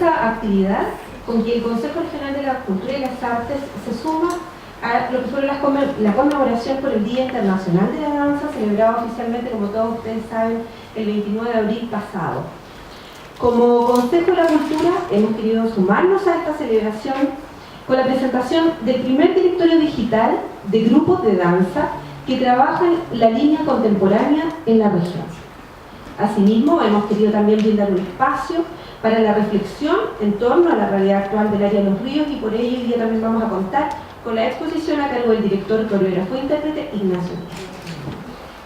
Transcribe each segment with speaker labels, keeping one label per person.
Speaker 1: esta actividad con que el Consejo Regional de la Cultura y las Artes se suma a lo que fue la conmemoración por el Día Internacional de la Danza, celebrado oficialmente, como todos ustedes saben, el 29 de abril pasado. Como Consejo de la Cultura hemos querido sumarnos a esta celebración con la presentación del primer directorio digital de grupos de danza que trabajan la línea contemporánea en la región. Asimismo, hemos querido también brindar un espacio para la reflexión en torno a la realidad actual del área de los ríos, y por ello hoy día también vamos a contar con la exposición a cargo del director, coreógrafo e intérprete Ignacio.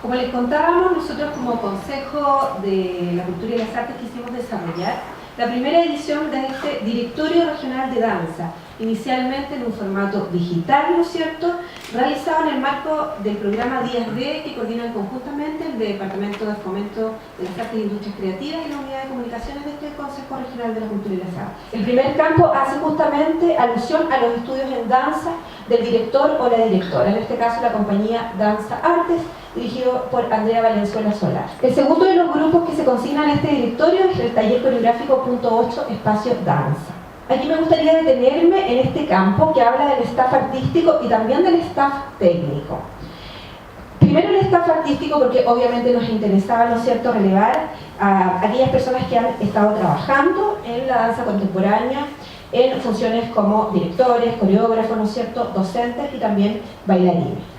Speaker 1: Como les contábamos, nosotros como Consejo de la Cultura y las Artes quisimos desarrollar la primera edición de este Directorio Regional de Danza, inicialmente en un formato digital, ¿no es cierto?, realizado en el marco del programa Días D, que coordinan conjuntamente el Departamento de Fomento de las Artes e Industrias Creativas y la Unidad de Comunicaciones de este Consejo Regional de la Cultura y las Artes. El primer campo hace justamente alusión a los estudios en danza del director o la directora, en este caso la compañía Danza Artes, dirigido por Andrea Valenzuela Solar. El segundo de los grupos que se consignan en este directorio es el taller coreográfico Punto 8, Espacio Danza. Aquí me gustaría detenerme en este campo que habla del staff artístico y también del staff técnico. Primero el staff artístico, porque obviamente nos interesaba, ¿no es cierto?, relevar a aquellas personas que han estado trabajando en la danza contemporánea en funciones como directores, coreógrafos, ¿no es cierto?, docentes y también bailarines.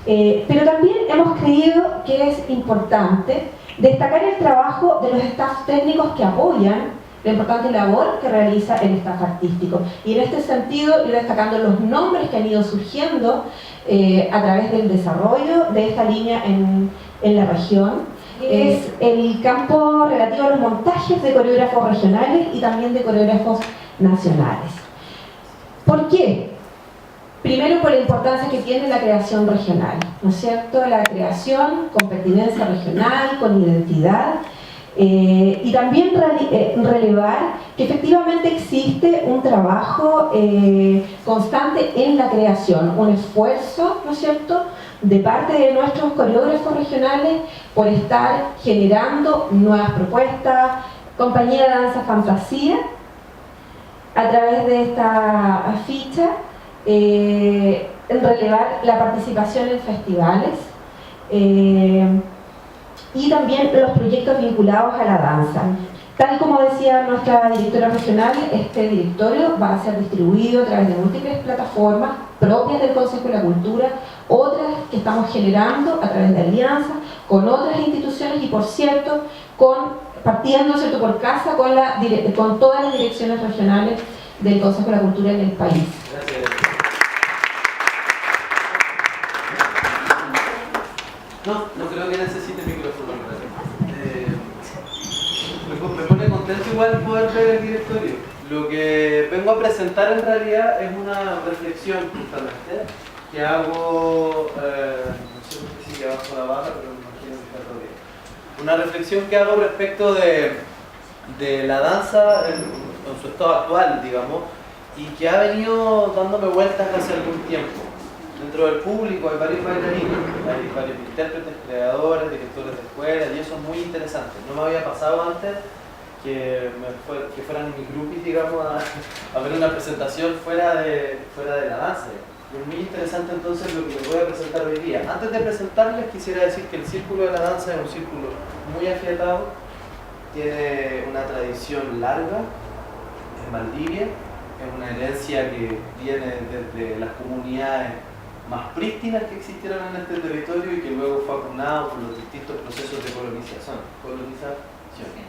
Speaker 1: Pero también hemos creído que es importante destacar el trabajo de los staff técnicos que apoyan la importante labor que realiza el staff artístico. Y en este sentido, ir destacando los nombres que han ido surgiendo a través del desarrollo de esta línea en la región. Es el campo relativo a los montajes de coreógrafos regionales y también de coreógrafos nacionales. ¿Por qué? Primero, por la importancia que tiene la creación regional, ¿no es cierto? La creación con pertinencia regional, con identidad, y también relevar que efectivamente existe un trabajo constante en la creación, un esfuerzo, ¿no es cierto?, de parte de nuestros coreógrafos regionales por estar generando nuevas propuestas. Compañía de Danza Fantasía, a través de esta ficha, relevar la participación en festivales y también los proyectos vinculados a la danza. Tal como decía nuestra directora regional, este directorio va a ser distribuido a través de múltiples plataformas propias del Consejo de la Cultura, otras que estamos generando a través de alianzas con otras instituciones y, por cierto, partiendo, ¿cierto?, por casa con todas las direcciones regionales del Consejo de la Cultura en el país.
Speaker 2: Gracias. No creo que necesite micrófono. Me pone contento igual poder ver el directorio. Lo que vengo a presentar en realidad es una reflexión justamente que hago, no sé por qué sigue abajo la barra, pero me imagino que está todo bien. Una reflexión que hago respecto de la danza en su estado actual, digamos, y que ha venido dándome vueltas hace algún tiempo. Dentro del público hay varios bailarines, hay varios intérpretes, creadores, directores de escuelas, y eso es muy interesante. No me había pasado antes que fueran mis groupies, digamos, a ver una presentación fuera de la danza. Es muy interesante entonces lo que les voy a presentar hoy día. Antes de presentarles quisiera decir que el Círculo de la Danza es un círculo muy afiatado, tiene una tradición larga en Valdivia, es una herencia que viene desde las comunidades más prístinas que existieron en este territorio y que luego fue acunado por los distintos procesos de colonización.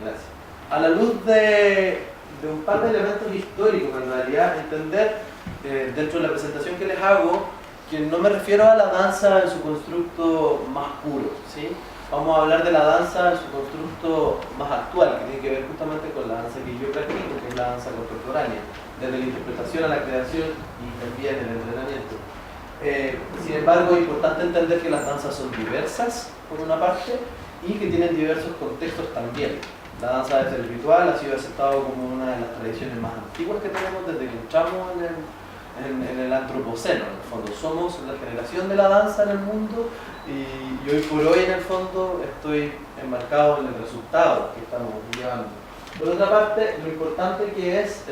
Speaker 2: Gracias. A la luz de un par de elementos históricos, en realidad, entender dentro de la presentación que les hago que no me refiero a la danza en su constructo más puro, ¿sí? Vamos a hablar de la danza en su constructo más actual, que tiene que ver justamente con la danza que yo practico, que es la danza contemporánea, desde la interpretación a la creación y también el entrenamiento. Sin embargo, es importante entender que las danzas son diversas, por una parte, y que tienen diversos contextos también. La danza desde el ritual ha sido aceptado como una de las tradiciones más antiguas que tenemos desde que entramos en el antropoceno. En el fondo, somos la generación de la danza en el mundo y hoy por hoy, en el fondo, estoy enmarcado en el resultado que estamos llevando. Por otra parte, lo importante que es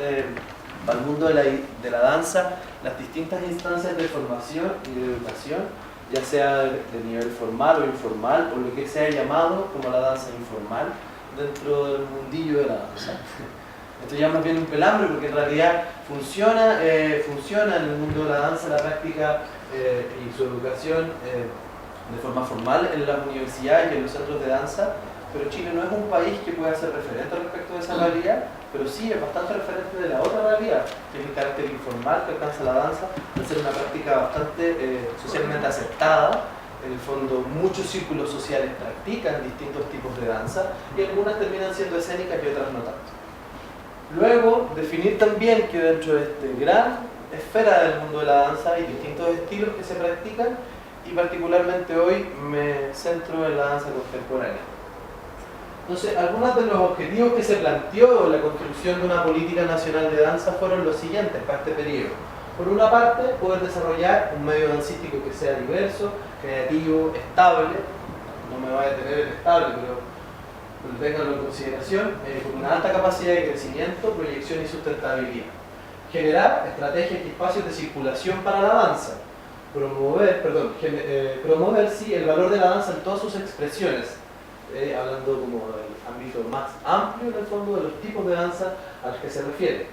Speaker 2: para el mundo de la danza, las distintas instancias de formación y de educación, ya sea de nivel formal o informal, o lo que se ha llamado como la danza informal dentro del mundillo de la danza. Esto ya más bien un pelambre porque en realidad funciona en el mundo de la danza la práctica y su educación de forma formal en las universidades y en los centros de danza, pero Chile no es un país que pueda ser referente respecto de esa realidad, pero sí es bastante referente de la otra realidad, que es el carácter informal que alcanza la danza, al ser una práctica bastante socialmente aceptada. En el fondo, muchos círculos sociales practican distintos tipos de danza y algunas terminan siendo escénicas y otras no tanto. Luego, definir también que dentro de esta gran esfera del mundo de la danza hay distintos estilos que se practican y particularmente hoy me centro en la danza contemporánea. Entonces, algunos de los objetivos que se planteó en la construcción de una política nacional de danza fueron los siguientes para este periodo. Por una parte, poder desarrollar un medio dancístico que sea diverso, creativo, estable, no me voy a detener en estable, pero tenganlo en consideración, con una alta capacidad de crecimiento, proyección y sustentabilidad. Generar estrategias y espacios de circulación para la danza. Promover sí, el valor de la danza en todas sus expresiones, hablando como del ámbito más amplio en el fondo de los tipos de danza a los que se refiere.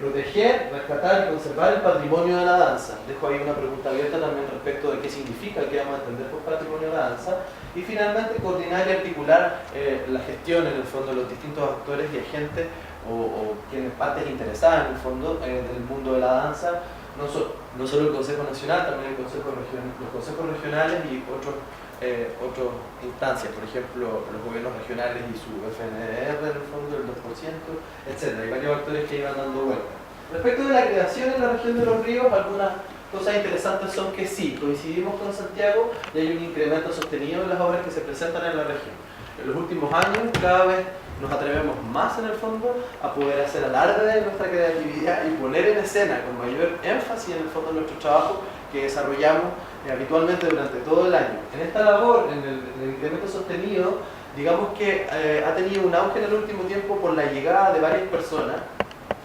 Speaker 2: Proteger, rescatar y conservar el patrimonio de la danza. Dejo ahí una pregunta abierta también respecto de qué significa, qué vamos a entender por patrimonio de la danza. Y finalmente coordinar y articular la gestión en el fondo de los distintos actores y agentes o quienes partes interesadas en el fondo del mundo de la danza, no solo el Consejo Nacional, también los consejos regionales y otras instancias, por ejemplo los gobiernos regionales y su FNR en el fondo, el 2%, etc. Hay varios actores que iban dando vueltas. Respecto de la creación en la región de los ríos, algunas cosas interesantes son que sí, coincidimos con Santiago y hay un incremento sostenido en las obras que se presentan en la región. En los últimos años cada vez nos atrevemos más en el fondo a poder hacer alarde de nuestra creatividad y poner en escena con mayor énfasis en el fondo nuestro trabajo que desarrollamos habitualmente durante todo el año. En esta labor, en el incremento sostenido, digamos que ha tenido un auge en el último tiempo por la llegada de varias personas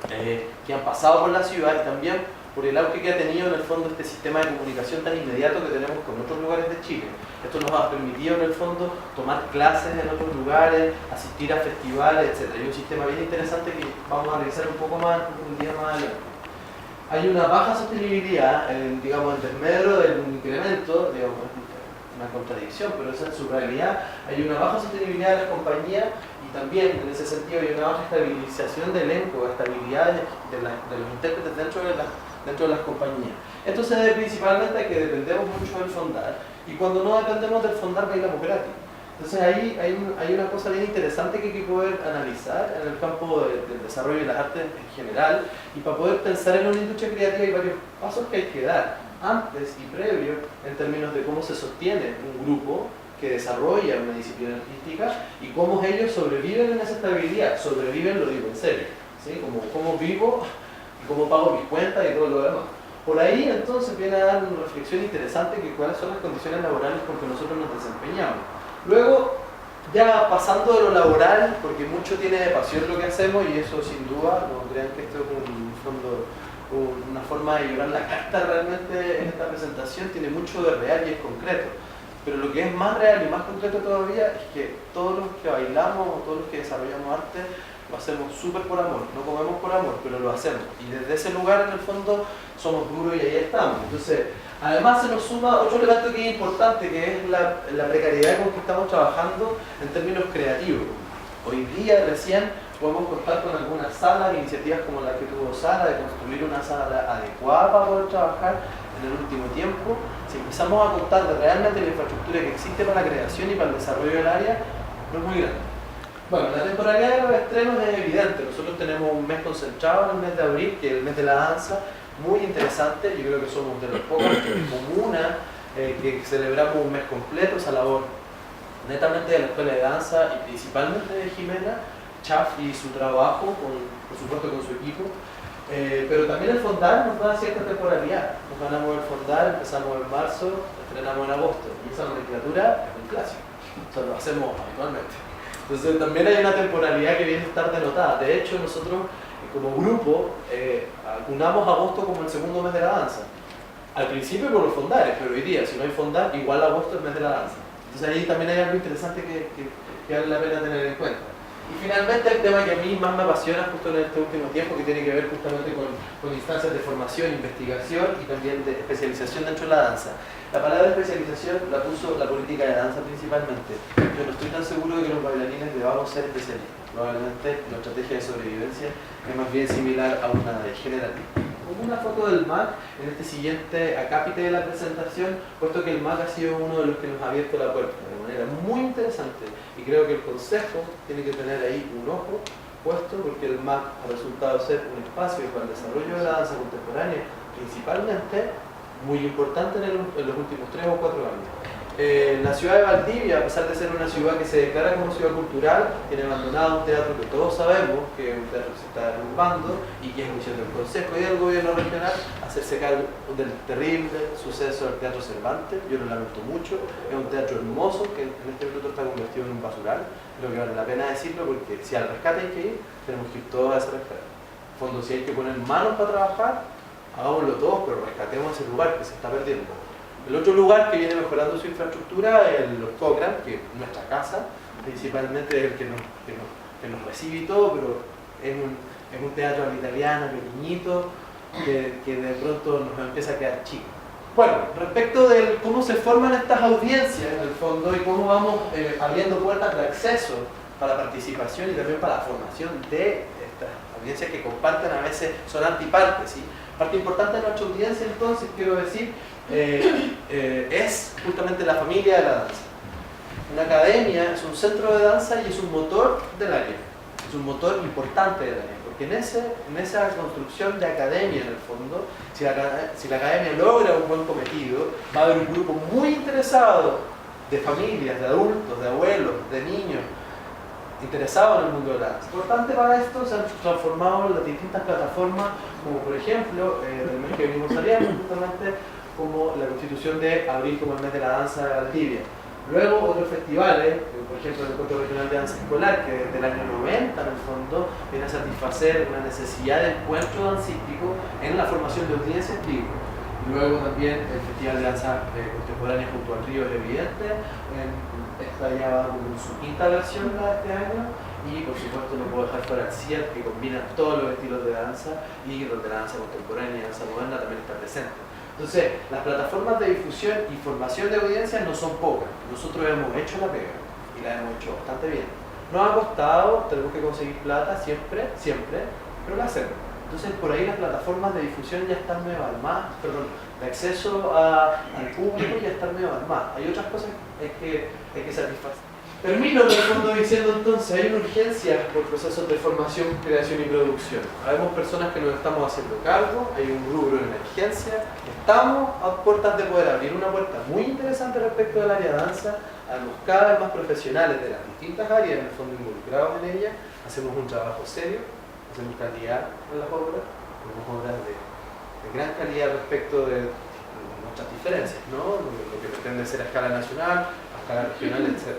Speaker 2: que han pasado por la ciudad y también por el auge que ha tenido en el fondo este sistema de comunicación tan inmediato que tenemos con otros lugares de Chile. Esto nos ha permitido en el fondo tomar clases en otros lugares, asistir a festivales, etc. Hay un sistema bien interesante que vamos a revisar un poco más en profundidad más adelante. Hay una baja sostenibilidad, digamos, en desmedro del incremento, digamos, una contradicción, pero esa es su realidad. Hay una baja sostenibilidad de las compañías y también en ese sentido hay una baja estabilización del elenco, estabilidad de los intérpretes dentro de las compañías. Esto se debe principalmente a que dependemos mucho del fondar y cuando no dependemos del fondar bailamos gratis. Entonces ahí hay una cosa bien interesante que hay que poder analizar en el campo del desarrollo de las artes en general y para poder pensar en una industria creativa hay varios pasos que hay que dar antes y previo en términos de cómo se sostiene un grupo que desarrolla una disciplina artística y cómo ellos sobreviven en esa estabilidad. Sobreviven, lo digo en serio, ¿sí? Cómo vivo y cómo pago mis cuentas y todo lo demás. Por ahí entonces viene a dar una reflexión interesante que cuáles son las condiciones laborales con que nosotros nos desempeñamos. Luego, ya pasando de lo laboral, porque mucho tiene de pasión lo que hacemos y eso sin duda, no crean que esto es una forma de llorar la carta realmente en esta presentación, tiene mucho de real y es concreto. Pero lo que es más real y más concreto todavía es que todos los que bailamos o todos los que desarrollamos arte lo hacemos súper por amor, no comemos por amor, pero lo hacemos. Y desde ese lugar en el fondo somos duros y ahí estamos. Entonces, además se nos suma otro elemento que es importante, que es la precariedad con que estamos trabajando en términos creativos. Hoy día recién podemos contar con algunas salas, iniciativas como la que tuvo Sara, de construir una sala adecuada para poder trabajar en el último tiempo. Si empezamos a contar de realmente la infraestructura que existe para la creación y para el desarrollo del área, no es muy grande. Bueno, la temporalidad de los estrenos es evidente. Nosotros tenemos un mes concentrado en el mes de abril, que es el mes de la danza, muy interesante. Yo creo que somos de los pocos comuna que celebramos un mes completo, esa labor netamente de la escuela de danza y principalmente de Jimena Chaf y su trabajo, por supuesto con su equipo. Pero también el fondar nos da cierta temporalidad. Nos ganamos el fondar, empezamos en marzo, estrenamos en agosto. Y esa nomenclatura es un clásico. Eso lo hacemos habitualmente. Entonces también hay una temporalidad que viene a estar denotada. De hecho, nosotros como grupo unamos agosto como el segundo mes de la danza. Al principio por los fondares, pero hoy día, si no hay fondar, igual agosto es el mes de la danza. Entonces ahí también hay algo interesante que vale la pena tener en cuenta. Y finalmente el tema que a mí más me apasiona justo en este último tiempo, que tiene que ver justamente con instancias de formación, investigación y también de especialización dentro de la danza. La palabra especialización la puso la política de danza principalmente. Yo no estoy tan seguro de que los bailarines debamos ser especialistas. Probablemente la estrategia de sobrevivencia es más bien similar a una de generalista. Como una foto del MAC en este siguiente acápite de la presentación, puesto que el MAC ha sido uno de los que nos ha abierto la puerta de manera muy interesante, y creo que el Consejo tiene que tener ahí un ojo puesto, porque el MAC ha resultado ser un espacio para el desarrollo de la danza contemporánea, principalmente muy importante en los últimos 3 o 4 años. La ciudad de Valdivia, a pesar de ser una ciudad que se declara como ciudad cultural, tiene abandonado un teatro que todos sabemos que es un teatro que se está derrumbando y que es misión del Consejo y del gobierno regional hacerse cargo del terrible suceso del Teatro Cervantes. Yo lo lamento mucho, es un teatro hermoso que en este minuto está convertido en un basural. Creo que vale la pena decirlo porque si al rescate hay que ir, tenemos que ir todos a ese rescate. En fondo, si hay que poner manos para trabajar, hagámoslo todos, pero rescatemos ese lugar que se está perdiendo. El otro lugar que viene mejorando su infraestructura es los Cochrane, que es nuestra casa, principalmente es el que nos recibe y todo, pero es un teatro a la italiana, pequeñito, que de pronto nos empieza a quedar chico. Bueno, respecto de cómo se forman estas audiencias en el fondo y cómo vamos abriendo puertas de acceso para la participación y también para la formación de estas audiencias que comparten, a veces son antipartes, ¿sí? Parte importante de nuestra audiencia, entonces, quiero decir, es justamente la familia de la danza. Una academia es un centro de danza y es un motor del área, es un motor importante del área, porque en esa construcción de academia, en el fondo, si la academia logra un buen cometido, va a haber un grupo muy interesado de familias, de adultos, de abuelos, de niños, interesados en el mundo de la danza. Importante para esto se han transformado las distintas plataformas, como por ejemplo, del mes que venimos saliendo, justamente como la constitución de abril como el mes de la danza de Valdivia. Luego otros festivales, por ejemplo el Encuentro Regional de Danza Escolar, que desde el año 90 en el fondo viene a satisfacer una necesidad de encuentro dancístico en la formación de audiencias trigo. Luego también el Festival de Danza Contemporánea junto al Río es evidente, está ya en su quinta versión de este año, y por supuesto no puedo dejar fuera el CIET, que combina todos los estilos de danza y donde la danza contemporánea y la danza moderna también está presente. Entonces, las plataformas de difusión y formación de audiencias no son pocas. Nosotros hemos hecho la pega y la hemos hecho bastante bien. Nos ha costado, tenemos que conseguir plata siempre, pero la hacemos. Entonces, por ahí las plataformas de difusión ya están medio armadas, de acceso al público ya están medio armadas. Hay otras cosas que hay que satisfacer. Termino en el fondo diciendo entonces, hay una urgencia por procesos de formación, creación y producción. Habemos personas que nos estamos haciendo cargo, hay un rubro de emergencia, estamos a puertas de poder abrir una puerta muy interesante respecto del área de danza, habemos cada vez más profesionales de las distintas áreas, en el fondo involucrados en ella, hacemos un trabajo serio, hacemos calidad en las obras, tenemos obras de gran calidad respecto de nuestras diferencias, ¿no? Lo que pretende ser a escala nacional, a escala regional, etc.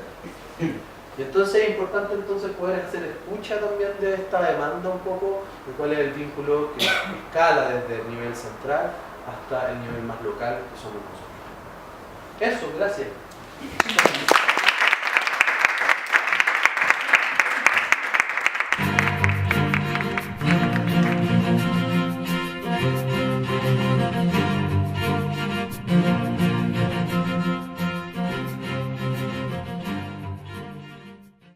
Speaker 2: Y entonces es importante poder hacer escucha también de esta demanda un poco, de cuál es el vínculo que escala desde el nivel central hasta el nivel más local que somos nosotros. Eso, gracias.